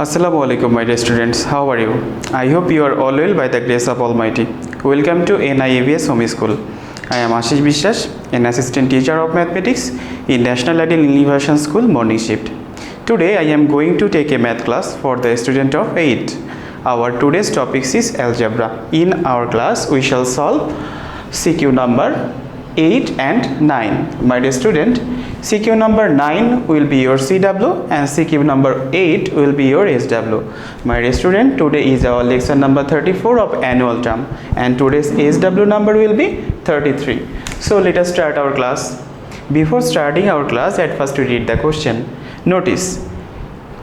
Assalamualaikum my dear students, how are you? I hope you are all well by the grace of Almighty. Welcome to NIAVS Home School. I am Ashis Biswas, an assistant teacher of mathematics in National Ideal Innovation School morning shift. Today I am going to take a math class for the student of 8. Our today's topic is algebra. In our class we shall solve CQ number 8 and 9. My dear student, CQ number 9 will be your CW and CQ number 8 will be your SW. My dear student, today is our lecture number 34 of annual term and today's SW number will be 33. So let us start our class. Before starting our class, at first we read the question. Notice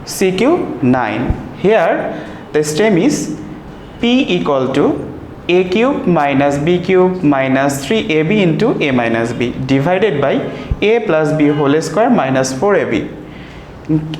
CQ 9. Here the stem is P equal to a cube minus b cube minus 3ab into a minus b divided by a plus b whole square minus 4ab,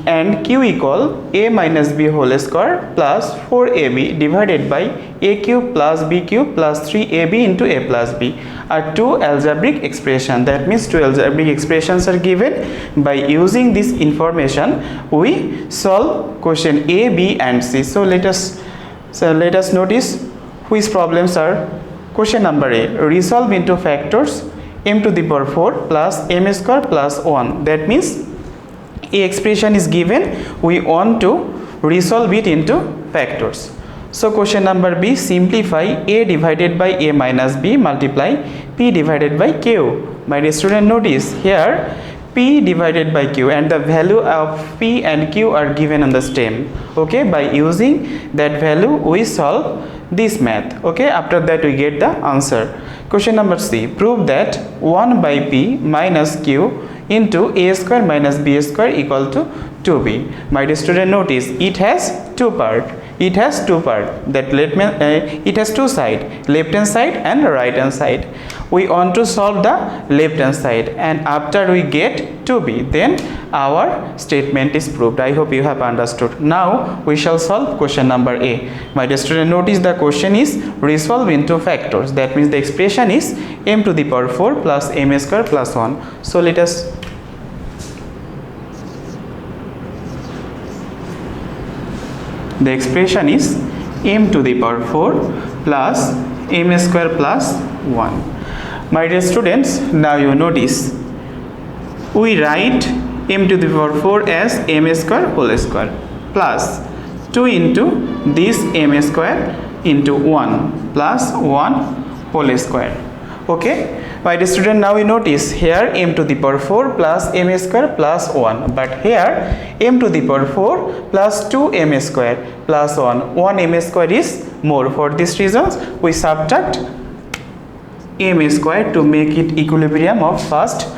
and q equal a minus b whole square plus 4ab divided by a cube plus b cube plus 3ab into a plus b are two algebraic expressions. That means two algebraic expressions are given. By using this information we solve question a, b and c. So let us notice which problems are. Question number A, resolve into factors m to the power 4 plus m square plus 1. That means a expression is given, we want to resolve it into factors. So question number B, simplify a divided by a minus b multiply p divided by q. My dear student, notice here p divided by q and the value of p and q are given on the stem. Okay, by using that value we solve this math. Okay, after that we get the answer. Question number C, prove that 1 by p minus q into a square minus b square equal to 2b. My dear student, notice it has two parts. It has two parts. It has two sides, left hand side and right hand side. We want to solve the left hand side, and after we get 2b, then our statement is proved. I hope you have understood. Now we shall solve question number A. My dear student, notice the question is resolve into factors. That means the expression is m to the power 4 plus m square plus 1. So let us the expression is m to the power 4 plus m square plus 1. My dear students, now you notice we write m to the power 4 as m square whole square plus 2 into this m square into 1 plus 1 whole square. Okay, my dear student, now you notice here m to the power 4 plus m square plus 1, but here m to the power 4 plus 2m square plus 1 m square is more. For this reasons we subtract m square to make it equilibrium of first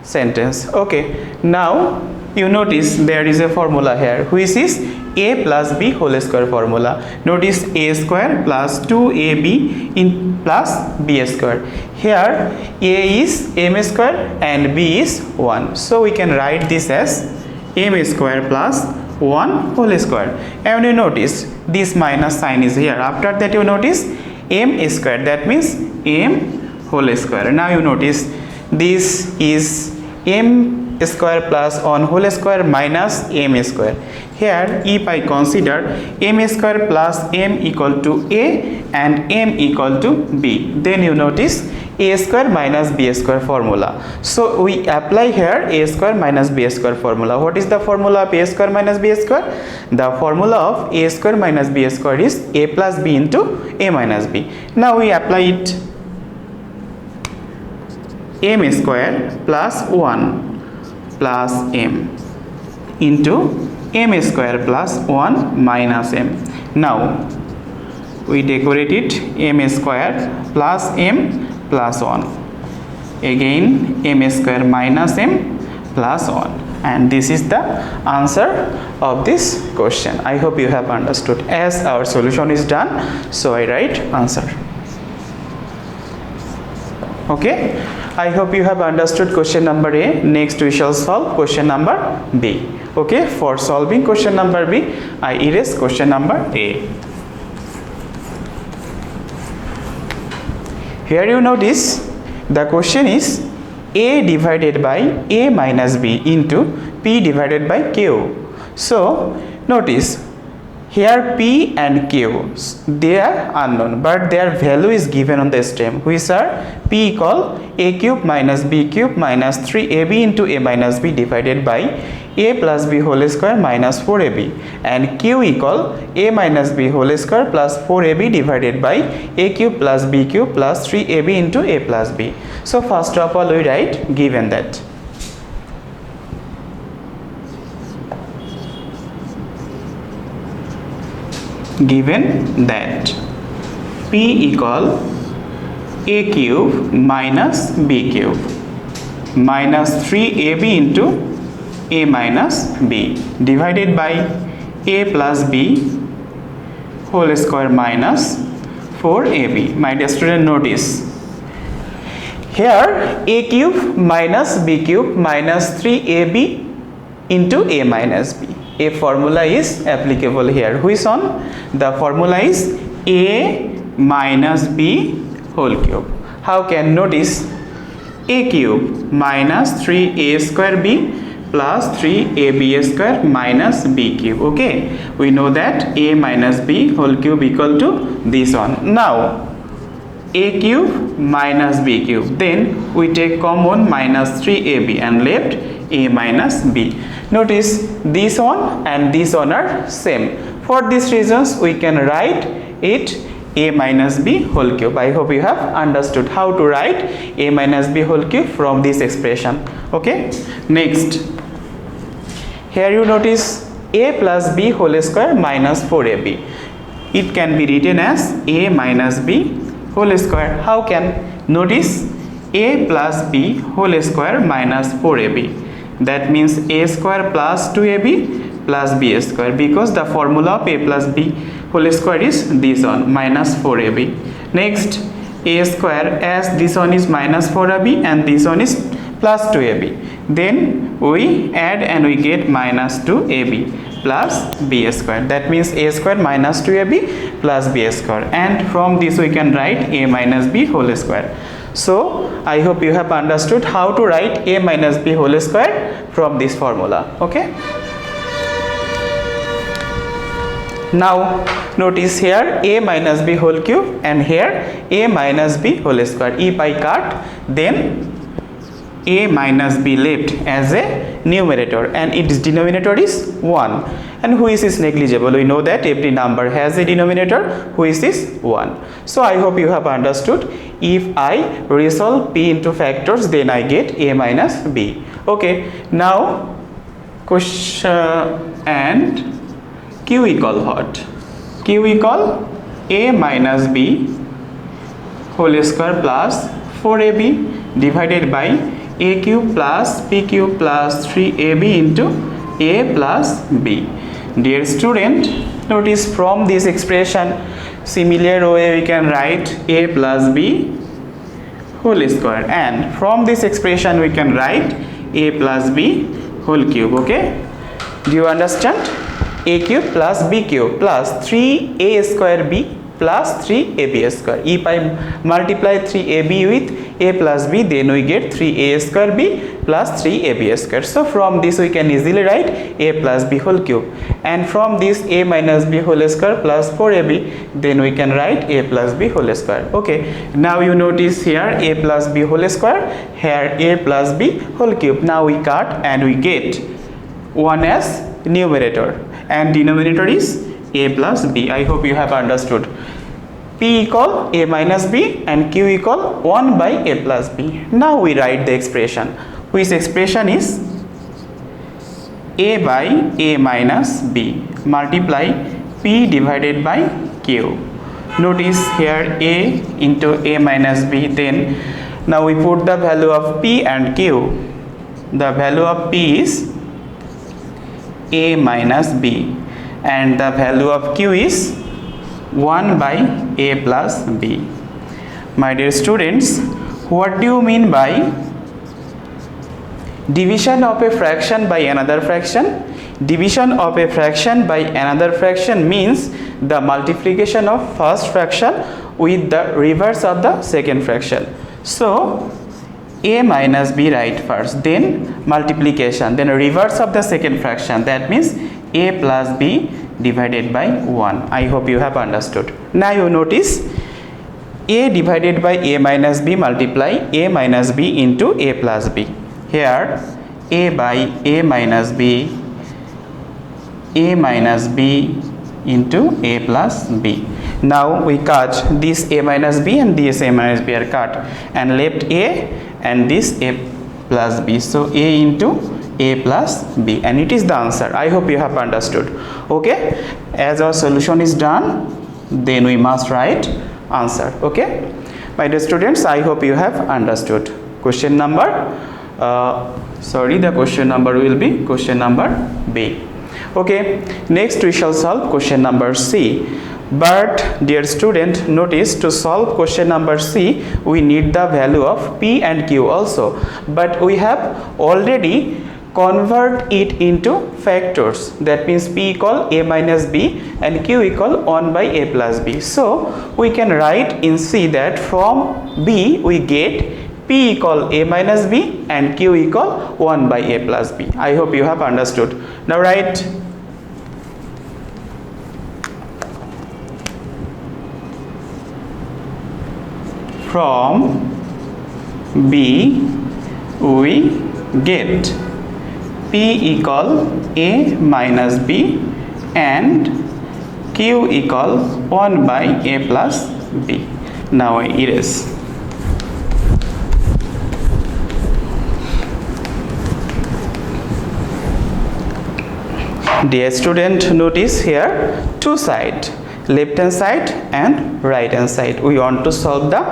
sentence. Okay, now you notice there is a formula here which is a plus b whole square formula. Notice a square plus 2ab in plus b square. Here a is m square and b is 1. So we can write this as m square plus 1 whole square. And you notice this minus sign is here. After that you notice m square, that means m whole square. Now you notice this is m square plus 1 whole square minus m square. Here if I consider m square plus m equal to a and m equal to b, then you notice a square minus b square formula. So we apply here a square minus b square formula. What is the formula of a square minus b square? The formula of a square minus b square is a plus b into a minus b. Now we apply it, m square plus 1 plus m into m square plus 1 minus m. Now we decorate it, m square plus m plus 1, again m square minus m plus 1, and this is the answer of this question. I hope you have understood. As our solution is done, so I write answer. Okay, I hope you have understood question number A. Next we shall solve question number B. Okay, for solving question number B, I erase question number A. Here you notice the question is a divided by a minus b into p divided by q. So notice Here P and Q, they are unknown, but their value is given on the stem, which are P equal a cube minus b cube minus 3ab into a minus b divided by a plus b whole square minus 4ab, and Q equal a minus b whole square plus 4ab divided by a cube plus b cube plus 3ab into a plus b. So first of all we write given that. Given that P equal a cube minus b cube minus 3ab into a minus b divided by a plus b whole square minus 4ab. My dear student, notice here a cube minus b cube minus 3ab into a minus b. A formula is applicable here. Which one? The formula is a minus b whole cube. How can? Notice a cube minus 3a square b plus 3ab square minus b cube. Okay, we know that a minus b whole cube equal to this one. Now a cube minus b cube, then we take common minus 3ab and left a minus b. Notice this one and this one are same. For these reasons we can write it a minus b whole cube. I hope you have understood how to write a minus b whole cube from this expression. Okay, next here you notice a plus b whole square minus 4ab. It can be written as a minus b whole square. How can? Notice a plus b whole square minus 4ab. That means a square plus 2ab plus b square, because the formula of a plus b whole square is this one minus 4ab. Next a square, as this one is minus 4ab and this one is plus 2ab, then we add and we get minus 2ab plus b square. That means a square minus 2ab plus b square, and from this we can write a minus b whole square. So I hope you have understood how to write a minus b whole square from this formula. Okay, now notice here a minus b whole cube and here a minus b whole square. If I cut, then a minus b left as a numerator and its denominator is 1, and which is negligible. We know that every number has a denominator which is 1. So I hope you have understood. If I resolve p into factors, then I get a minus b. Okay, now question and q equal what? Q equal a minus b whole square plus 4ab divided by a cube plus b cube plus 3ab into a plus b. Dear student, notice from this expression similar way we can write a plus b whole square, and from this expression we can write a plus b whole cube. Okay, do you understand? A cube plus b cube plus 3a square b plus 3ab square. If I multiply 3ab with a plus b, then we get 3a square b plus 3ab square. So from this we can easily write a plus b whole cube, and from this a minus b whole square plus 4ab, then we can write a plus b whole square. Okay, now you notice here a plus b whole square, here a plus b whole cube. Now we cut and we get 1 as numerator and denominator is a plus b. I hope you have understood. P equal a minus b and q equal 1 by a plus b. Now we write the expression, which expression is a by a minus b multiply p divided by q. Notice here a into a minus b, then now we put the value of p and q. The value of p is a minus b and the value of q is 1 by a plus b. My dear students, what do you mean by division of a fraction by another fraction? Division of a fraction by another fraction means the multiplication of first fraction with the reverse of the second fraction. So a minus b write first, then multiplication, then reverse of the second fraction, that means a plus b divided by 1. I hope you have understood. Now you notice a divided by a minus b multiply a minus b into a plus b. Here a by a minus b into a plus b. Now we cut this a minus b and this a minus b are cut and left a and this a plus b. So a into a plus b, and it is the answer. I hope you have understood. Okay, as our solution is done, then we must write answer. Okay, my dear students, I hope you have understood. Question number the question number will be question number B. Okay, next we shall solve question number C. But dear student, notice to solve question number C we need the value of P and Q also, but we have already convert it into factors. That means P equal a minus b and Q equal 1 by a plus b. So we can write in C that from B we get P equal a minus b and Q equal 1 by a plus b. I hope you have understood. Now write from B we get P equal a minus b and Q equal 1 by a plus b. Now I erase. Dear student, notice here two sides, left hand side and right hand side. We want to solve the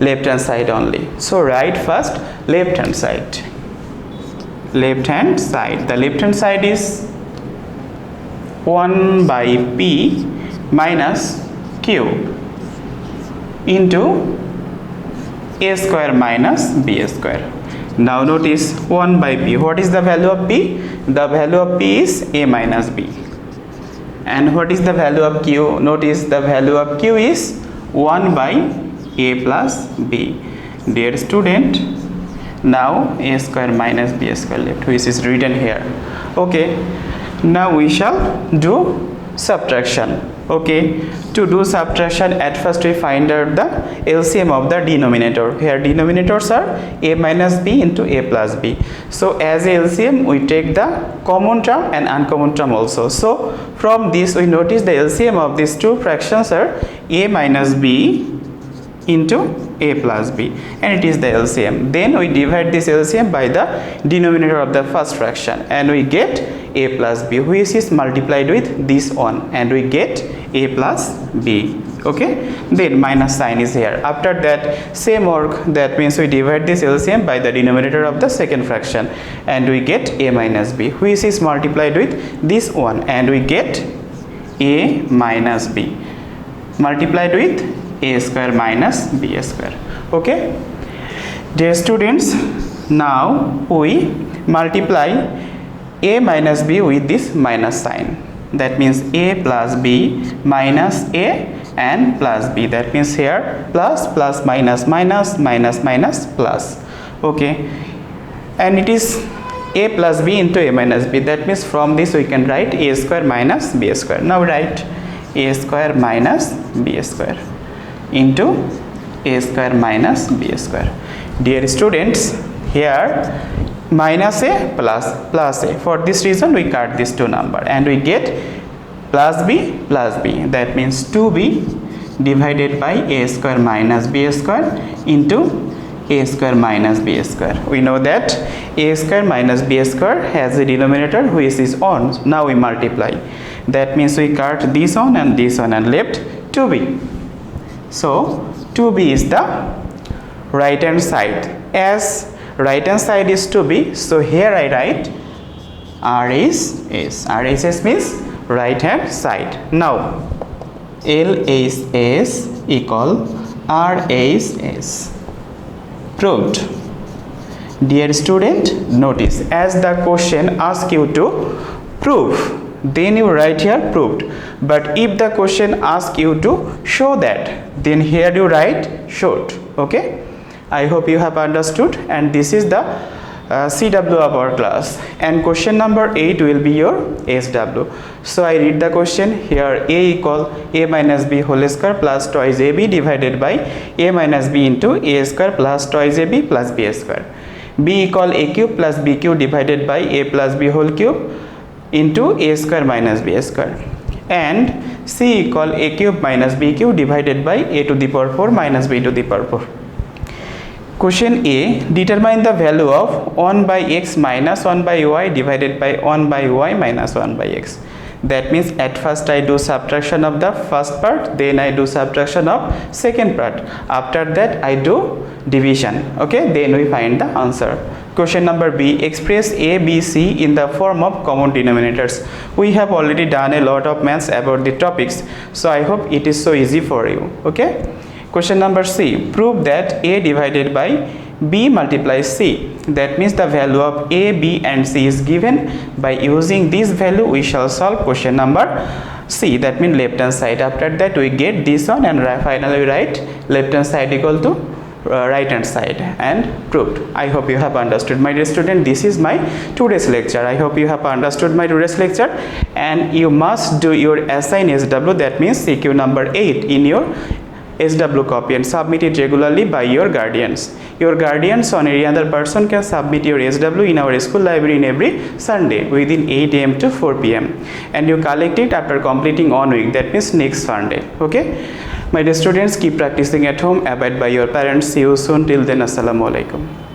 left hand side only. So write first left hand side. Left hand side. The left hand side is 1 by P minus Q into a square minus b square. Now notice 1 by P. What is the value of P? The value of P is a minus b. And what is the value of Q? Notice the value of Q is 1 by a plus b. Dear student, now a square minus b square left, which is written here. Okay, now we shall do subtraction. Okay, to do subtraction, at first we find out the LCM of the denominator. Here denominators are a minus b into a plus b. So as a LCM we take the common term and uncommon term also. So from this we notice the LCM of these two fractions are a minus b into a plus b, and it is the LCM. Then we divide this LCM by the denominator of the first fraction and we get a plus b, which is multiplied with this one, and we get a plus b. Okay, then minus sign is here. After that same work, that means we divide this LCM by the denominator of the second fraction and we get a minus b, which is multiplied with this one, and we get a minus b multiplied with a square minus b square. Okay, dear students, now we multiply a minus b with this minus sign. That means a plus b minus a and plus b. That means here plus plus minus minus minus minus plus. Okay, and it is a plus b into a minus b. That means from this we can write a square minus b square. Now write a square minus b square into a square minus b square. Dear students, here minus a plus plus a. For this reason we cut these two number and we get plus b plus b. That means 2b divided by a square minus b square into a square minus b square. We know that a square minus b square has a denominator which is on. Now we multiply. That means we cut this one and this one and left 2b. So 2b is the right hand side. As right hand side is 2b, so here I write R is S. R is S means right hand side. Now L is S equal R is S. Proved. Dear student, notice as the question asks you to prove, then you write here proved. But if the question asks you to show that, then here you write showed. Okay, I hope you have understood, and this is the CW of our class, and question number 8 will be your SW. So I read the question here. A equal A minus B whole square plus twice AB divided by A minus B into A square plus twice AB plus B square. B equal A cube plus B cube divided by A plus B whole cube into A square minus B square. And C equal A cube minus B cube divided by A to the power 4 minus B to the power 4. Question A, determine the value of 1 by x minus 1 by y divided by 1 by y minus 1 by x. That means at first I do subtraction of the first part, then I do subtraction of second part. After that I do division. Okay, then we find the answer. Question number B, express A, B, C in the form of common denominators. We have already done a lot of maths about the topics, so I hope it is so easy for you. Okay. Question number C, prove that A divided by B multiplies C. That means the value of A, B and C is given. By using this value we shall solve question number C, that means left hand side. After that we get this one and finally we write left hand side equal to right hand side and proved. I hope you have understood. My dear student, this is my today's lecture. I hope you have understood my today's lecture, and you must do your assign SW, that means CQ number 8 in your SW copy and submit it regularly by your guardians. Your guardians or any other person can submit your SW in our school library in every Sunday within 8 AM to 4 PM, and you collect it after completing 1 week, that means next Sunday. Okay, my dear students, keep practicing at home, abide by your parents. See you soon. Till then, assalamu alaikum.